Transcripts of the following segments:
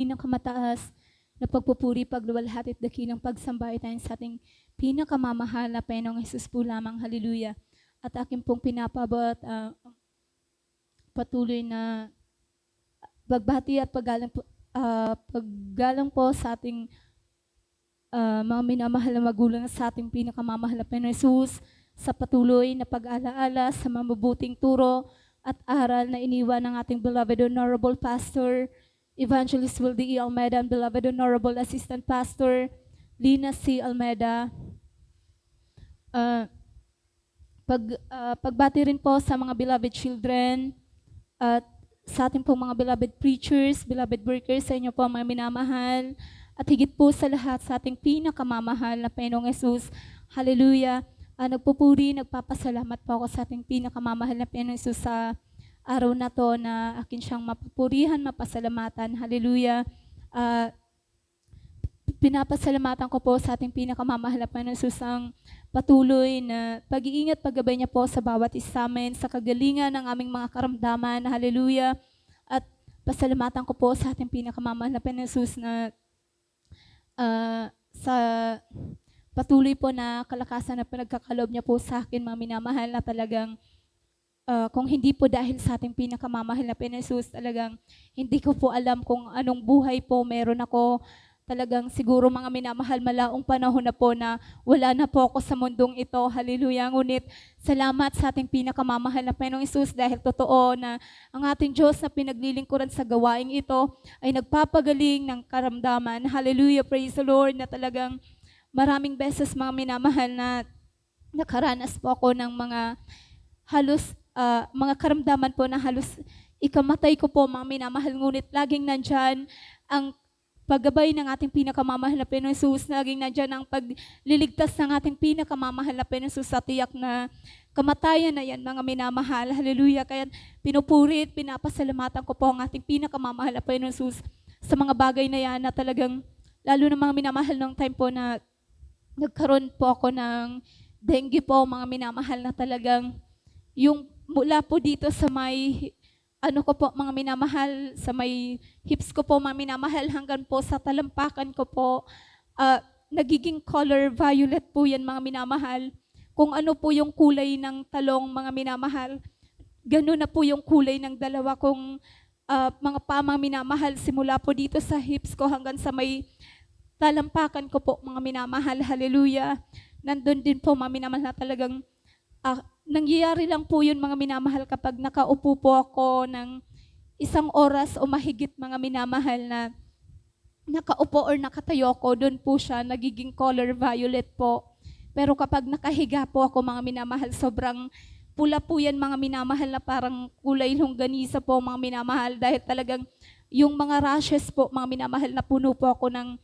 pinakamataas na pagpupuri, pagluwalhati at dakilang pagsamba ay tayo sa ating pinakamamahal na Panginoong Hesus po lamang. Hallelujah. At akin pong pinapabot patuloy na pagbati at paggalang po sa ating mga minamahal na magulang sa ating pinakamamahal na Panginoong Hesus, sa patuloy na pag-alaala sa mabubuting turo at aral na iniwan ng ating beloved Honorable Pastor Evangelist Wildy E. Almeida and beloved Honorable Assistant Pastor Lina C. Almeida. Pagbati rin po sa mga beloved children at sa ating pong mga beloved preachers, beloved workers, sa inyo po mga minamahal, at higit po sa lahat sa ating pinakamamahal na Panginoong Hesus. Hallelujah. Nagpupuri, nagpapasalamat po ako sa ating pinakamamahal na Panginoong Hesus sa araw na to na akin siyang mapupurihan, mapasalamatan. Hallelujah. Pinapasalamatan ko po sa ating pinakamamahal na Panginoong Hesus ang patuloy na pag-iingat, paggabay niya po sa bawat isa amin, sa kagalingan ng aming mga karamdaman. Hallelujah. At pasalamatan ko po sa ating pinakamamahal na Panginoong Hesus na sa patuloy po na kalakasan na pinagkakalob niya po sa akin, mga minamahal, na talagang kung hindi po dahil sa ating pinakamamahal na Panginoong Hesus, talagang hindi ko po alam kung anong buhay po meron ako. Talagang siguro mga minamahal, malaong panahon na po na wala na po ako sa mundong ito. Hallelujah. Ngunit salamat sa ating pinakamamahal na Panginoong Hesus dahil totoo na ang ating Diyos na pinaglilingkuran sa gawaing ito ay nagpapagaling ng karamdaman. Hallelujah. Praise the Lord, na talagang maraming beses mga minamahal na nakaranas po ako ng mga halos mga karamdaman po na halos ikamatay ko po, mga minamahal. Ngunit laging nandyan ang paggabay ng ating pinakamamahal na Panginoong Hesus, laging nandyan ang pagliligtas ng ating pinakamamahal na Panginoong Hesus sa tiyak na kamatayan na yan, mga minamahal. Hallelujah. Kaya pinupurit, pinapasalamatan ko po ang ating pinakamamahal na Panginoong Hesus sa mga bagay na yan na talagang, lalo na mga minamahal ng time po na nagkaroon po ako ng dengue po, mga minamahal, na talagang yung mula po dito sa may ko po, mga minamahal, sa may hips ko po, mga minamahal, hanggang po sa talampakan ko po, nagiging color violet po yan, mga minamahal. Kung ano po yung kulay ng talong, mga minamahal, gano'n na po yung kulay ng dalawa kong mga mga minamahal, simula po dito sa hips ko hanggang sa may talampakan ko po, mga minamahal. Hallelujah. Nandun din po, mga minamahal, na talagang nangyayari lang po yun, mga minamahal, kapag nakaupo po ako ng isang oras o mahigit, mga minamahal, na nakaupo or nakatayo ko, doon po siya nagiging color violet po. Pero kapag nakahiga po ako, mga minamahal, sobrang pula po yan, mga minamahal, na parang kulay longganisa po, mga minamahal, dahil talagang yung mga rashes po, mga minamahal, na puno po ako ng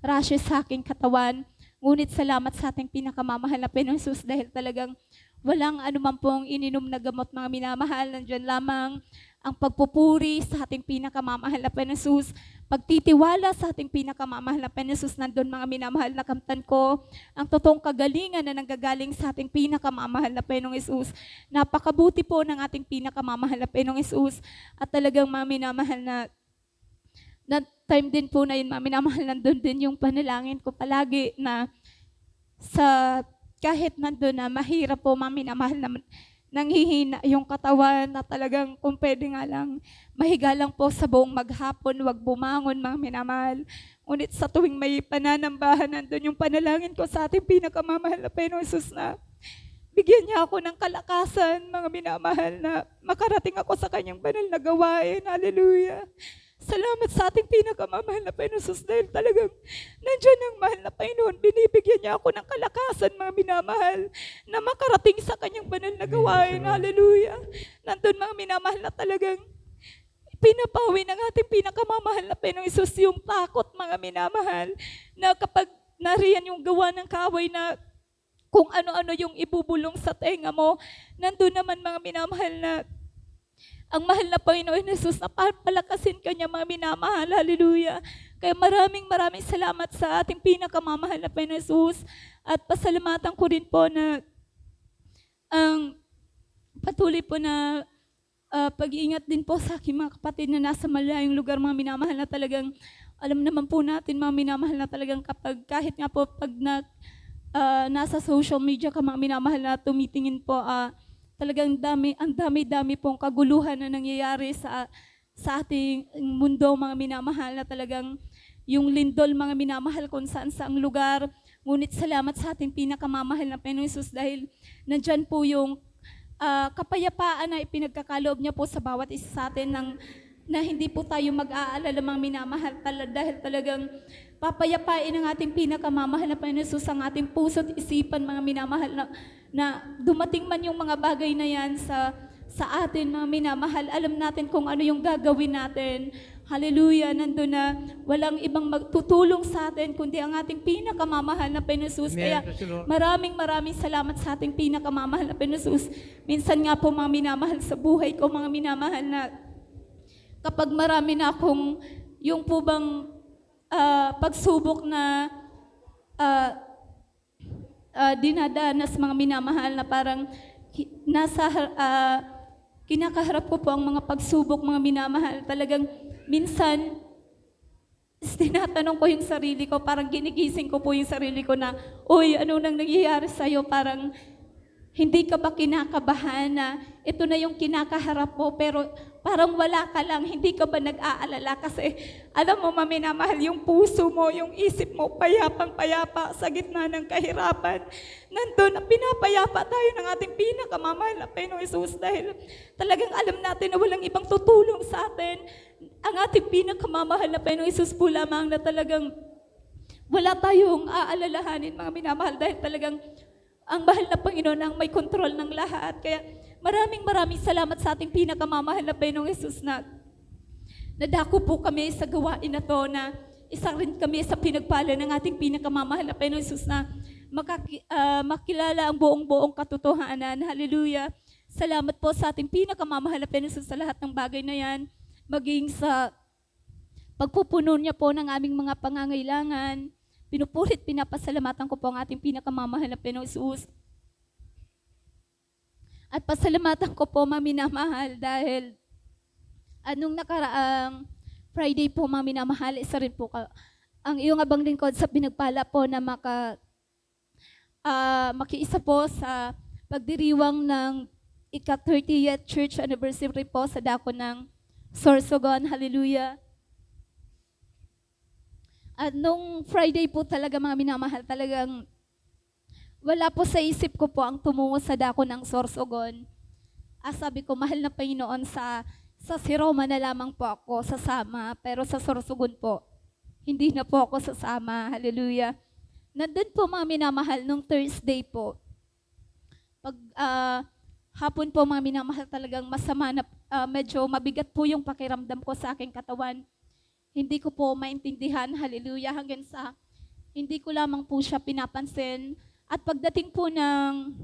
rashes sa aking katawan. Ngunit salamat sa ating pinakamamahal na Panginoong Hesus dahil talagang walang anuman pong ininom na gamot, mga minamahal. Nandiyan lamang ang pagpupuri sa ating pinakamamahal na Panginoong Hesus, pagtitiwala sa ating pinakamamahal na Panginoong Hesus. Nandun, mga minamahal, na kamtan ko ang totoong kagalingan na nanggagaling sa ating pinakamamahal na Panginoong Hesus. Napakabuti po ng ating pinakamamahal na Panginoong Hesus, at talagang, mga minamahal, na time din po na yun, mga minamahal, nandun din yung panalangin ko palagi na sa kahit nandun na mahirap po, mga minamahal, na nanghihina yung katawan, na talagang kung pwede nga lang, mahiga lang po sa buong maghapon, wag bumangon, mga minamahal. Ngunit sa tuwing may pananambahan, nandun yung panalangin ko sa ating pinakamamahal na Panginoong Hesus, na bigyan niya ako ng kalakasan, mga minamahal, na makarating ako sa kanyang banal na gawain. Hallelujah. Salamat sa ating pinakamamahal na Panginoon Hesus dahil talagang nandiyan ang mahal na Panginoon. Binibigyan niya ako ng kalakasan, mga minamahal, na makarating sa kanyang banal na gawain. Hallelujah. Nandun, mga minamahal, na talagang pinapawi ng ating pinakamamahal na Panginoong Hesus yung takot, mga minamahal, na kapag nariyan yung gawa ng kaaway na kung ano-ano yung ibubulong sa tenga mo, nandun naman, mga minamahal, na ang mahal na Panginoon Hesus na palakasin ka niya, mga minamahal. Hallelujah. Kaya maraming salamat sa ating pinakamamahal na Panginoon Hesus, at pasalamatan ko rin po na ang patuloy po na pag-iingat din po sa aking mga kapatid na nasa malayong lugar, mga minamahal, na talagang alam naman po natin, mga minamahal na talagang kahit nga po pag nasa social media ka, mga minamahal na tumitingin po, talagang ang dami-dami pong kaguluhan na nangyayari sa ating mundo, mga minamahal, na talagang yung lindol, mga minamahal, kung saan-saang lugar. Ngunit salamat sa ating pinakamamahal na Panginoong Hesus dahil nandyan po yung kapayapaan na ipinagkakaloob niya po sa bawat isa sa atin na hindi po tayo mag-aalala, mga minamahal, dahil talagang papayapain ang ating pinakamamahal na Panginoon Hesus ang ating puso at isipan, mga minamahal, na dumating man yung mga bagay na yan sa atin, mga minamahal, alam natin kung ano yung gagawin natin. Hallelujah, nandun na walang ibang magtutulong sa atin kundi ang ating pinakamamahal na Panginoon Hesus. Kaya maraming salamat sa ating pinakamamahal na Panginoon Hesus. Minsan nga po, mga minamahal, sa buhay ko, mga minamahal, na kapag marami na akong yung po bang pagsubok na dinadanas, mga minamahal, na parang kinakaharap ko po ang mga pagsubok, mga minamahal. Talagang minsan, tinatanong ko yung sarili ko, parang ginigising ko po yung sarili ko na, uy, ano nang nangyayari sa'yo? Parang hindi ka ba kinakabahan na ito na yung kinakaharap mo, pero parang wala ka lang, hindi ka ba nag-aalala? Kasi alam mo, maminamahal, yung puso mo, yung isip mo, payapang-payapa sa gitna ng kahirapan. Nandun, pinapayapa tayo ng ating pinakamamahal na Panginoong Hesus dahil talagang alam natin na walang ibang tutulong sa atin. Ang ating pinakamamahal na Panginoong Hesus po lamang, na talagang wala tayong aalalahanin, mga minamahal, dahil talagang ang mahal na Panginoon ang may kontrol ng lahat. Kaya maraming salamat sa ating pinakamamahal na Panginoong Hesus na nadako po kami sa gawain na to, na isa rin kami sa pinagpala ng ating pinakamamahal na Panginoong Hesus na makilala ang buong katotohanan. Hallelujah. Salamat po sa ating pinakamamahal na Panginoong Hesus sa lahat ng bagay na yan, maging sa pagpupuno niya po ng aming mga pangangailangan. Pinupulit, pinapasalamatan ko po ang ating pinakamamahal na Panginoong Hesus. At pasalamatan ko po, mga minamahal, dahil anong nakaraang Friday po, mga minamahal, isa rin po ang iyong abang lingkod sa pinagpala po na makiisa po sa pagdiriwang ng ika-30th Church Anniversary po sa dako ng Sorsogon. Hallelujah. At nung Friday po talaga, mga minamahal, talagang wala po sa isip ko po ang tumungo sa dako ng Sorsogon. Sabi ko, mahal na Panginoon, sa Siroma na lamang po ako sasama, pero sa Sorsogon po, hindi na po ako sasama. Hallelujah. Nandun po, mga minamahal, nung Thursday po, pag hapon po, mga minamahal, talagang masama na, medyo mabigat po yung pakiramdam ko sa aking katawan. Hindi ko po maintindihan, hallelujah, hanggang sa hindi ko lamang po siya pinapansin. At pagdating po ng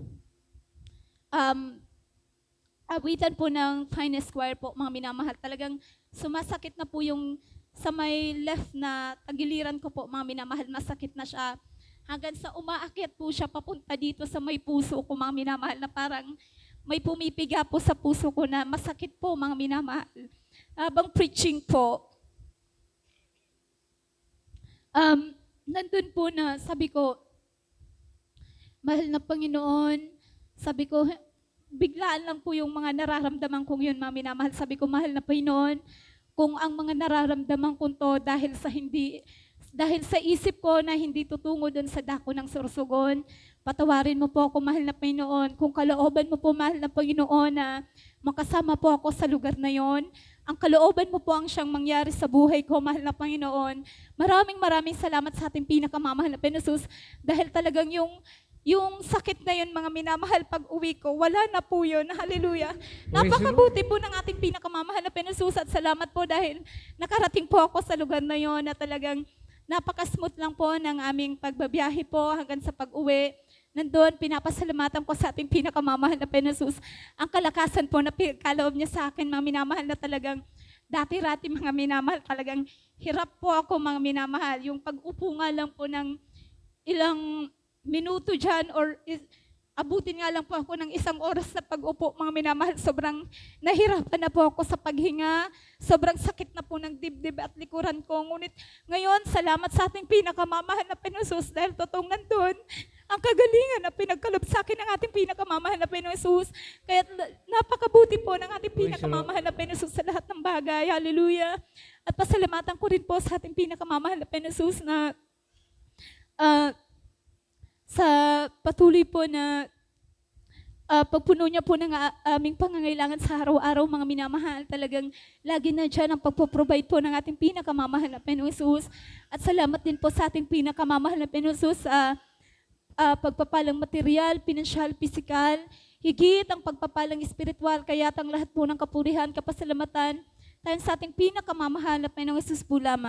awitan po ng Finest Choir po, mga minamahal, talagang sumasakit na po yung sa may left na tagiliran ko po, mga minamahal, masakit na siya. Hanggang sa umaakyat po siya papunta dito sa may puso ko, mga minamahal, na parang may pumipiga po sa puso ko na masakit po, mga minamahal. Habang preaching po, nandun po na sabi ko, mahal na Panginoon, sabi ko, biglaan lang po yung mga nararamdaman kong yun, mga minamahal. Sabi ko, mahal na Panginoon, kung ang mga nararamdaman kong to dahil sa isip ko na hindi tutungo doon sa dako ng Sorsogon, patawarin mo po ako, mahal na Panginoon. Kung kalooban mo po, mahal na Panginoon, na makasama po ako sa lugar na yon, ang kalooban mo po ang siyang mangyari sa buhay ko, mahal na Panginoon. Maraming salamat sa ating pinakamamahal na Panginoon Hesus, dahil talagang yung sakit na yun, mga minamahal, pag uwi ko, wala na po yun. Hallelujah. Napakabuti po ng ating pinakamamahal na Panginoon Hesus, at salamat po dahil nakarating po ako sa lugar na yon, na talagang napaka-smooth lang po ng aming pagbabiyahe po hanggang sa pag-uwi. Nandun, pinapasalamatan ko sa ating pinakamamahal na Panginoon Hesus ang kalakasan po na pinagkaloob niya sa akin, mga minamahal, na talagang dati-rati, mga minamahal, talagang hirap po ako, mga minamahal. Yung pag-upo nga lang po ng ilang minuto dyan or abutin nga lang po ako ng 1 oras sa pag-upo, mga minamahal. Sobrang nahirapan na po ako sa paghinga. Sobrang sakit na po ng dibdib at likuran ko. Ngunit ngayon, salamat sa ating pinakamamahal na Panginoon dahil totoong nandun ang kagalingan na pinagkalob sa akin ng ating pinakamamahal na Panginoon. Kaya napakabuti po ng ating pinakamamahal na Panginoon sa lahat ng bagay. Hallelujah. At pasalamatan ko rin po sa ating pinakamamahal na Panginoon na sa patuloy po na pagpuno niya po ng aming pangangailangan sa araw-araw, mga minamahal. Talagang lagi na dyan ang pagpo-provide po ng ating pinakamamahal na Panginoong Jesus. At salamat din po sa ating pinakamamahal na Panginoong Jesus sa pagpapalang material, pinansyal, pisikal, higit ang pagpapalang espiritual, kaya't ang lahat po ng kapurihan, kapasalamatan, tayo sa ating pinakamamahal na Panginoong Jesus po lamang.